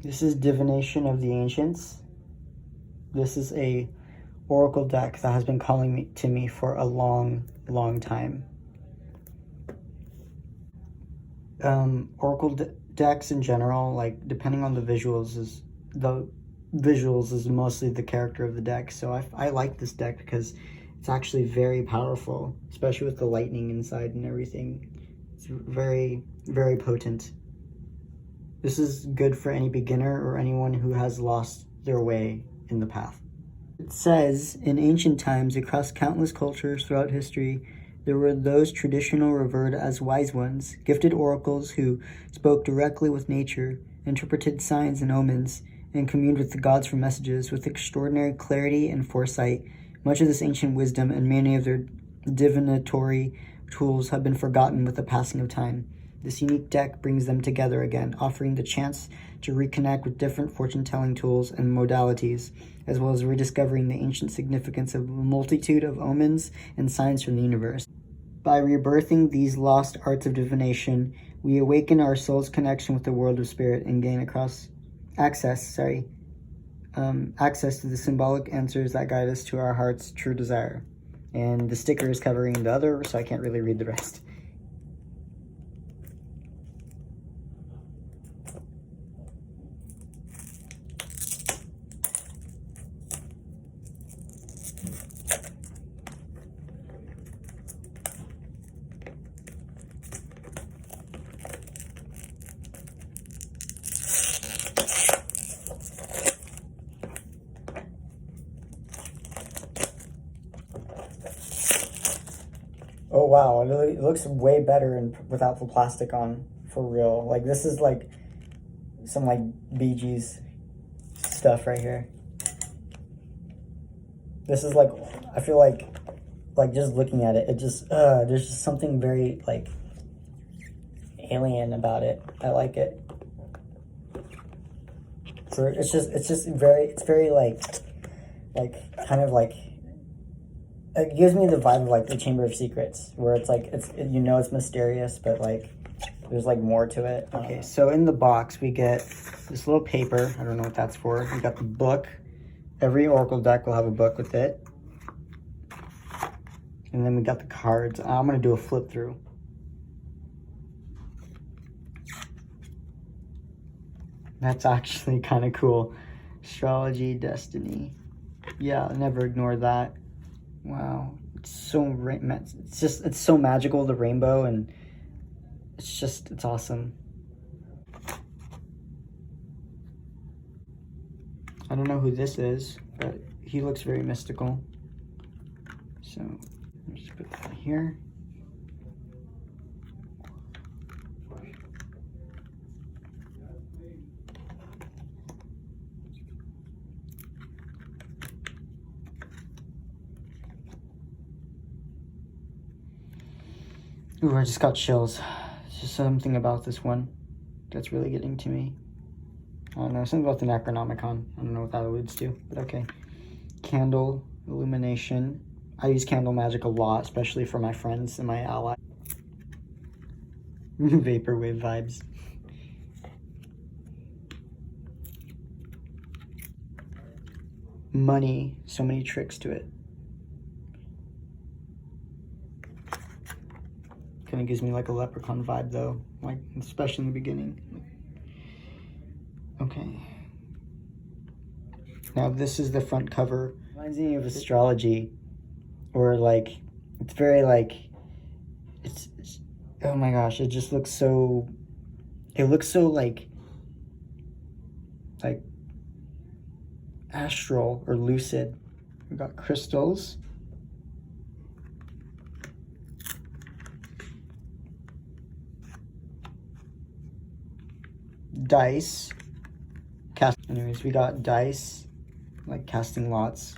This is Divination of the Ancients. This is a oracle deck that has been calling to me for a long time. Oracle decks in general, like depending on the visuals, is mostly the character of the deck. So I like this deck because it's actually very powerful, especially with the lightning inside and everything. It's very potent. This is good for any beginner or anyone who has lost their way in the path. It says, in ancient times, across countless cultures throughout history, there were those traditional revered as wise ones, gifted oracles who spoke directly with nature, interpreted signs and omens, and communed with the gods for messages with extraordinary clarity and foresight. Much of this ancient wisdom and many of their divinatory tools have been forgotten with the passing of time. This unique deck brings them together again, offering the chance to reconnect with different fortune-telling tools and modalities, as well as rediscovering the ancient significance of a multitude of omens and signs from the universe. By rebirthing these lost arts of divination, we awaken our soul's connection with the world of spirit and gain access to the symbolic answers that guide us to our heart's true desire. And the sticker is covering the other, so I can't really read the rest. Oh wow, it looks way better without the plastic on, for real. Like this is like some like Bee Gees stuff right here. This is like, I feel like just looking at it, it just, there's just something very like alien about it. I like it. So it's very like kind of like, it gives me the vibe of like the Chamber of Secrets, where it's like, it's mysterious, but like there's like more to it. Okay, so in the box we get this little paper. I don't know what that's for. We got the book. Every oracle deck will have a book with it. And then we got the cards. I'm gonna do a flip through. That's actually kind of cool. Astrology, destiny. Yeah, never ignore that. Wow, it's so magical, the rainbow, and it's awesome. I don't know who this is, but he looks very mystical. So let's just put that here. Ooh, I just got chills. It's just something about this one that's really getting to me. I don't know, something about the Necronomicon. I don't know what that alludes to, but okay. Candle, illumination. I use candle magic a lot, especially for my friends and my allies. Vaporwave vibes. Money, so many tricks to it. Kind of gives me like a leprechaun vibe though, like especially in the beginning. Okay. Now this is the front cover. Reminds me of astrology, or like it's very like it's oh my gosh, it just looks so. It looks so like astral or lucid. We got crystals. Dice. Anyways, we got dice, like casting lots,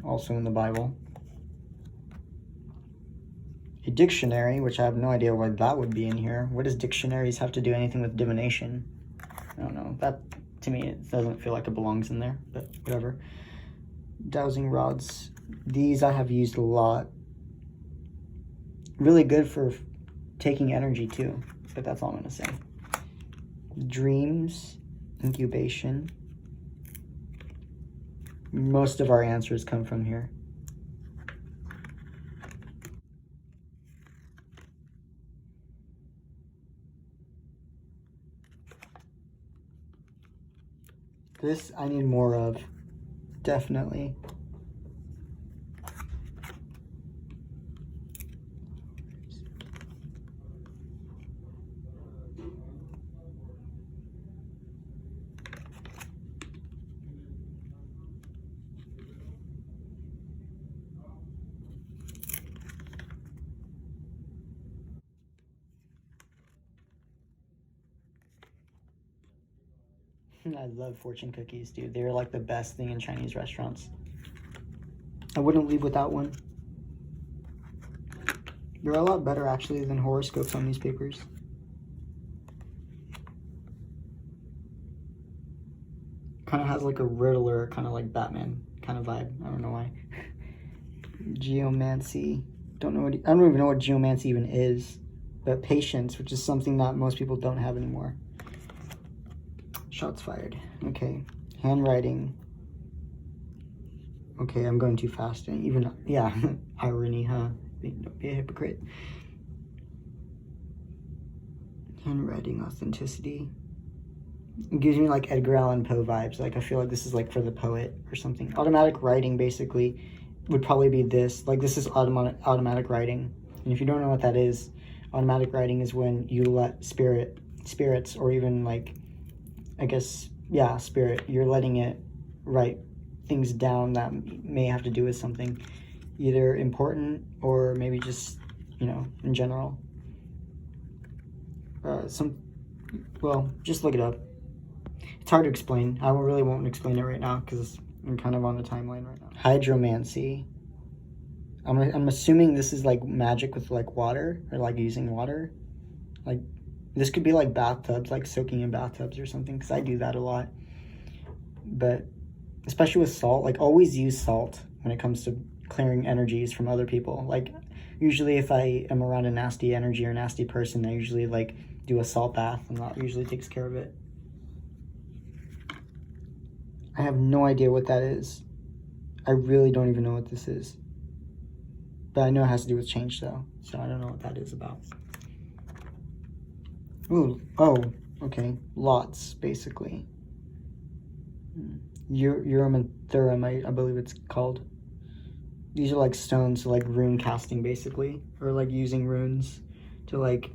also in the Bible. A dictionary, which I have no idea why that would be in here. What does dictionaries have to do anything with divination? I don't know. That, to me, it doesn't feel like it belongs in there, but whatever. Dowsing rods. These I have used a lot. Really good for taking energy too, but that's all I'm gonna say. Dreams. incubation. Most of our answers come from here. This I need more of, definitely. I love fortune cookies, dude. They're like the best thing in Chinese restaurants. I wouldn't leave without one. They're a lot better actually than horoscopes on newspapers. Kind of has like a Riddler, kind of like Batman kind of vibe. I don't know why. Geomancy. I don't even know what geomancy even is. But patience, which is something that most people don't have anymore. Shots fired. Okay. Handwriting. Okay, I'm going too fast. Even, yeah, irony, huh? Don't be a hypocrite. Handwriting authenticity. It gives me like Edgar Allan Poe vibes. Like I feel like this is like for the poet or something. Automatic writing basically would probably be this. Like this is automatic writing. And if you don't know what that is, automatic writing is when you let spirits or even like, I guess, yeah, spirit, you're letting it write things down that may have to do with something either important or maybe just, you know, in general. Well, just look it up. It's hard to explain. I really won't explain it right now because I'm kind of on the timeline right now. Hydromancy. I'm assuming this is like magic with like water or like using water. Like this could be like bathtubs, like soaking in bathtubs or something, because I do that a lot. But especially with salt, like always use salt when it comes to clearing energies from other people. Like usually if I am around a nasty energy or nasty person, I usually like do a salt bath and that usually takes care of it. I have no idea what that is. I really don't even know what this is. But I know it has to do with change though, so I don't know what that is about. Ooh, oh, okay. Lots, basically. Urim and Thummim, I believe it's called. These are like stones, so like rune casting, basically. Or like using runes to like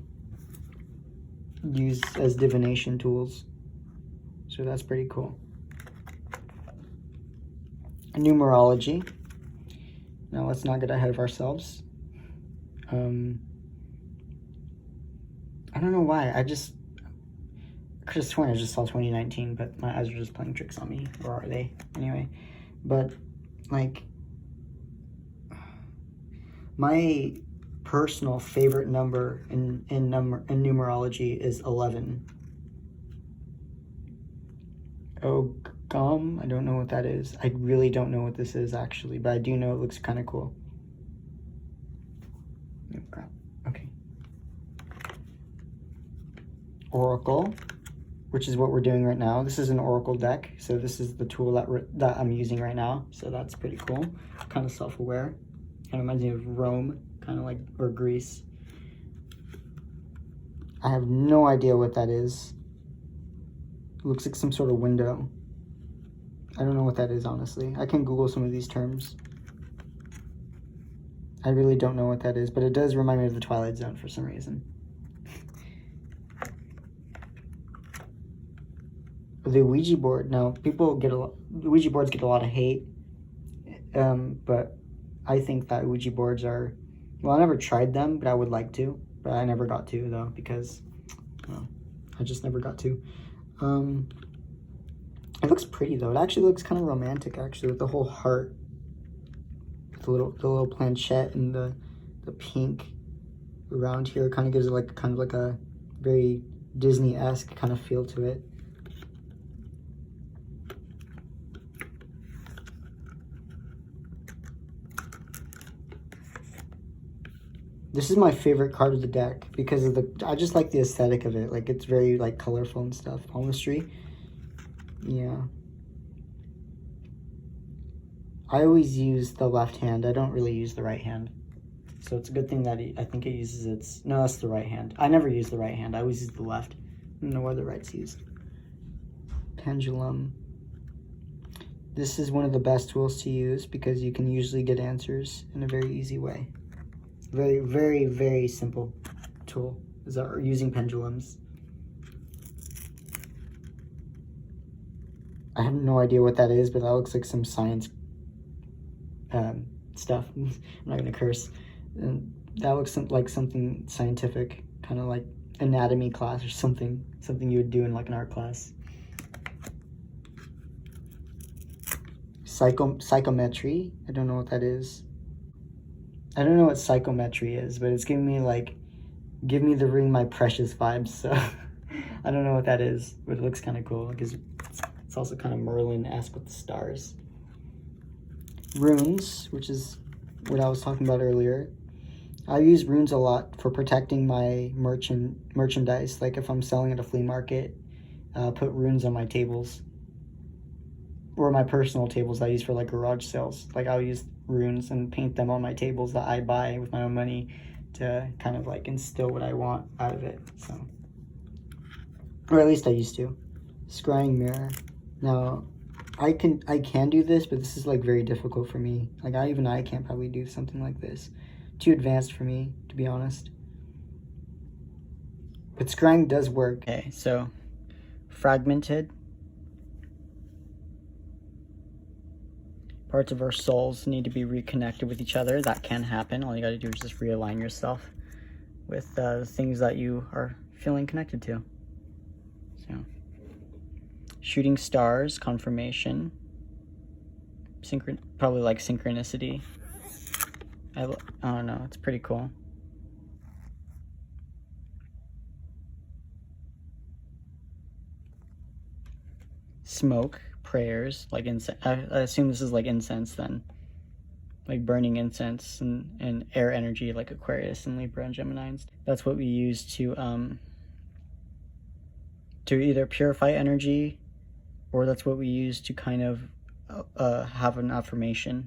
use as divination tools. So that's pretty cool. Numerology. Now let's not get ahead of ourselves. I don't know why. I could have sworn I just saw 2019, but my eyes are just playing tricks on me. Or are they? Anyway. But, like, my personal favorite number in numerology is 11. I don't know what that is. I really don't know what this is, actually, but I do know it looks kind of cool. Oh, crap. Okay. Oracle, which is what we're doing right now. This is an Oracle deck, so this is the tool that I'm using right now, so that's pretty cool. Kind of self-aware. Kind of reminds me of Rome, kind of like, or Greece. I have no idea what that is. It looks like some sort of window. I don't know what that is, honestly. I can Google some of these terms. I really don't know what that is, but it does remind me of the Twilight Zone for some reason. The Ouija board. Now, Ouija boards get a lot of hate, but I think that Ouija boards are, well, I never tried them, but I would like to, but I never got to, though, because, well, I just never got to. It looks pretty though. It actually looks kind of romantic, actually, with the whole heart, the little planchette and the pink around here. Kind of gives it like kind of like a very Disney-esque kind of feel to it. This is my favorite card of the deck because of I just like the aesthetic of it. Like it's very like colorful and stuff. Palmistry. Yeah. I always use the left hand. I don't really use the right hand. So it's a good thing that I think it uses its... No, that's the right hand. I never use the right hand. I always use the left. I don't know why the right's used. Pendulum. This is one of the best tools to use because you can usually get answers in a very easy way. Very, very, very simple tool is using pendulums. I have no idea what that is, but that looks like some science stuff. I'm not gonna curse. That looks like something scientific, kind of like anatomy class or something you would do in like an art class. Psychometry. I don't know what that is. I don't know what psychometry is, but it's giving me like, give me the ring my precious vibes. So I don't know what that is, but it looks kind of cool because it's also kind of Merlin-esque with the stars. Runes, which is what I was talking about earlier. I use runes a lot for protecting my merchandise. Like if I'm selling at a flea market, put runes on my tables. Or my personal tables I use for like garage sales. Like I'll use runes and paint them on my tables that I buy with my own money to kind of like instill what I want out of it. So, or at least I used to. Scrying mirror. Now, I can do this, but this is like very difficult for me. Like I can't probably do something like this. Too advanced for me, to be honest. But scrying does work. Okay, so fragmented. Parts of our souls need to be reconnected with each other. That can happen. All you got to do is just realign yourself with the things that you are feeling connected to. So, shooting stars, confirmation, probably like synchronicity. I don't know. It's pretty cool. Smoke. Prayers, like incense. I assume this is like incense then, like burning incense and air energy, like Aquarius and Libra and Gemini. That's what we use to either purify energy, or that's what we use to kind of have an affirmation,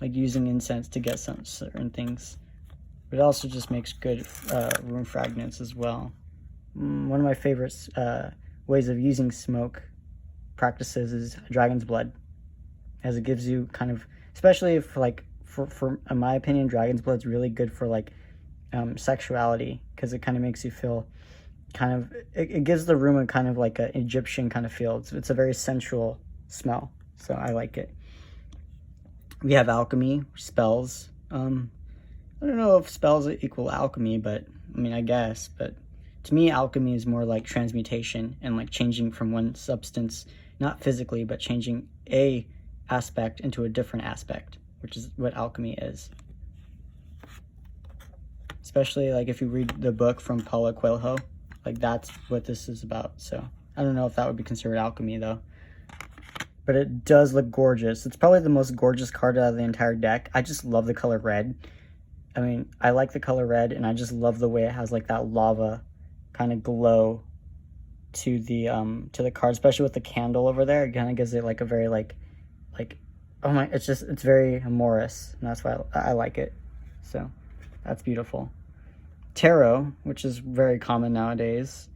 like using incense to get some certain things. But it also just makes good rune fragments as well. One of my favorite ways of using smoke practices is dragon's blood, as it gives you kind of, especially if like for in my opinion, dragon's blood's really good for like sexuality, because it kind of makes you feel kind of, it gives the room a kind of like an Egyptian kind of feel. It's a very sensual smell, so I like it. We have alchemy, spells. I don't know if spells equal alchemy, but I mean, I guess, but to me alchemy is more like transmutation and like changing from one substance, not physically, but changing a aspect into a different aspect, which is what alchemy is. Especially like if you read the book from Paulo Coelho, like that's what this is about. So I don't know if that would be considered alchemy though, but it does look gorgeous. It's probably the most gorgeous card out of the entire deck. I just love the color red. I mean, I like the color red, and I just love the way it has like that lava kind of glow to the card, especially with the candle over there. It kind of gives it like a very like oh my, it's very amorous, and that's why I like it. So that's beautiful. Tarot, which is very common nowadays.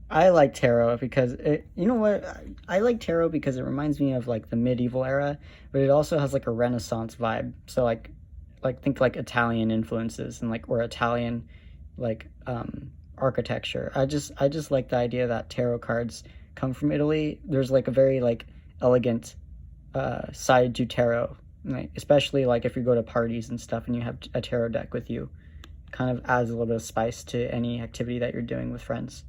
I like tarot because you know what? I like tarot because it reminds me of like the medieval era, but it also has like a Renaissance vibe. So like think like Italian influences and like, or Italian like architecture. I just like the idea that tarot cards come from Italy. There's like a very like elegant side to tarot, like, especially like if you go to parties and stuff and you have a tarot deck with you, it kind of adds a little bit of spice to any activity that you're doing with friends.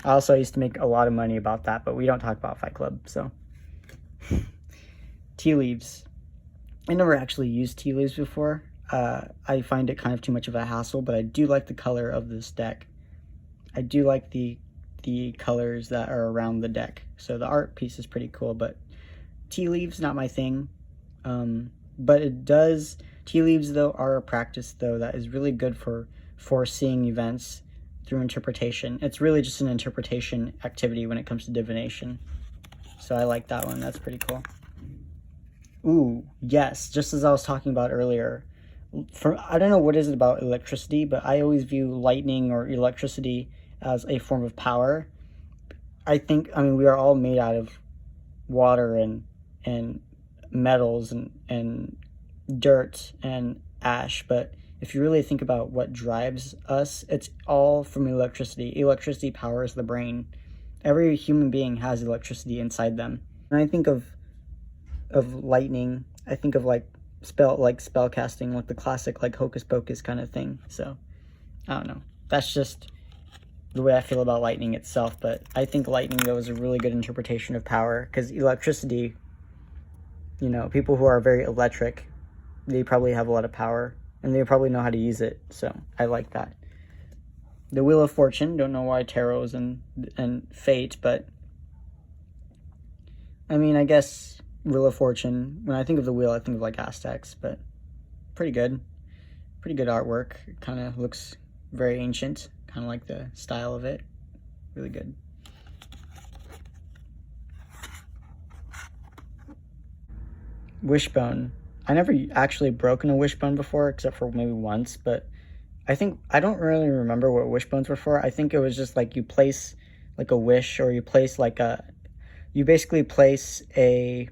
I also used to make a lot of money about that, but we don't talk about Fight Club, so. Tea leaves. I never actually used tea leaves before. I find it kind of too much of a hassle, but I do like the color of this deck. I do like the colors that are around the deck. So the art piece is pretty cool, but tea leaves, not my thing. But tea leaves though are a practice though that is really good for foreseeing events through interpretation. It's really just an interpretation activity when it comes to divination. So I like that one. That's pretty cool. Ooh, yes. Just as I was talking about earlier, I don't know what is it about electricity, but I always view lightning or electricity as a form of power. I mean, we are all made out of water and metals and dirt and ash, but if you really think about what drives us, it's all from electricity. Electricity powers the brain. Every human being has electricity inside them. When I think of lightning, I think of like spell casting, like the classic like hocus pocus kind of thing. So I don't know. That's just the way I feel about lightning itself, but I think lightning though is a really good interpretation of power, because electricity, you know, people who are very electric, they probably have a lot of power and they probably know how to use it. So I like that. The Wheel of Fortune, don't know why tarots and fate, but I mean, I guess Wheel of Fortune, when I think of the wheel, I think of like Aztecs, but pretty good artwork. It kind of looks very ancient, kind of like the style of it. Really good. Wishbone. I never actually broken a wishbone before, except for maybe once, but I don't really remember what wishbones were for. I think it was just like you place like a wish, or you place like you basically place a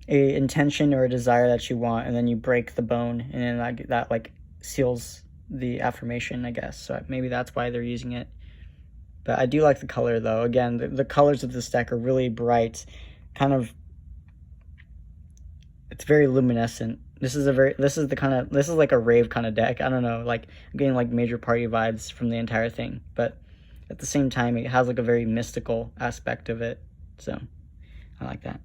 intention or a desire that you want, and then you break the bone, and then that like seals the affirmation, I guess. So maybe that's why they're using it. But I do like the color though. Again, the colors of this deck are really bright, kind of, it's very luminescent. This is like a rave kind of deck. I don't know, like I'm getting like major party vibes from the entire thing, but at the same time it has like a very mystical aspect of it. So I like that.